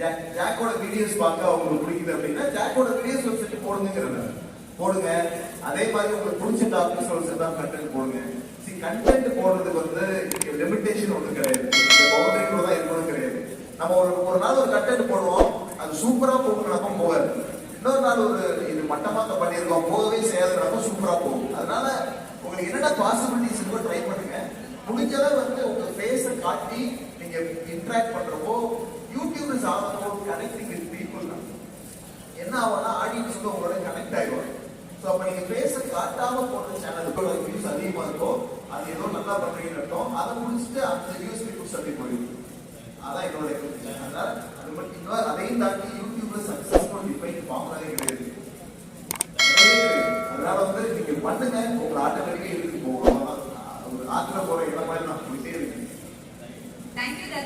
ஜாக்கோட videos பார்க்க உங்களுக்கு பிடிக்குது அப்படின்னா ஜாக்கோட வீடியோஸ் ஒரு செட் போடுங்க. அதே மாதிரி உங்களுக்கு பிடிச்ச டாபிக்ஸ் ஒரு செட் ஆஃப் கண்டென்ட் போடுங்க. கண்டென்ட் போடுறதுக்கு வந்து லிமிடேஷன் ஒன்றும் கிடையாது, இந்த பவுண்டரிக்குள்ள தான் இருக்கணும் கிடையாது. நம்ம ஒரு நாள் ஒரு கண்டென்ட் போடுவோம், அது சூப்பரா போகணும்னாப்ப போகாது. இன்னொரு நாள் ஒரு இது மட்டமாக பண்ணியிருக்கோம், போகவே செய்யாதுனாப்ப சூப்பரா போகும். அதனால உங்களுக்கு என்னென்ன பாசிபிலிட்டிஸ் இருக்கோ ட்ரை பண்ணுங்க. முடிஞ்சளவு வந்து உங்க ஃபேஸை காட்டி நீங்க இன்ட்ராக்ட் பண்றப்போ YouTube is all about connecting with people தான். என்ன ஆகும்னா ஆடியன்ஸ் வந்து உங்களோட கனெக்ட் ஆயிடுவாங்க. ஸோ அப்போ நீங்க ஃபேஸை காட்டாம போடுற சேனலுக்கு வியூஸ் அதிகமா இருக்கும், அது ஏதோ நல்லா பண்றீங்கன்னு அர்த்தம். அதை முடிச்சுட்டு அந்த வியூஸ் பீப்புள்ஸ் அப்படி போயிடும். அதான் என்னோட எக்ஸ்பீரியன்ஸ். அதனால அது மட்டும் இன்னும் அதையும் தாண்டி யூடியூப்ல சக்சஸ்ஃபுல் டிஃபைன் ஃபார்முலாவே கிடையாது. அதனால வந்து நீங்க பண்ணுங்க, உங்களை ஆட்டோமேட்டிக்கா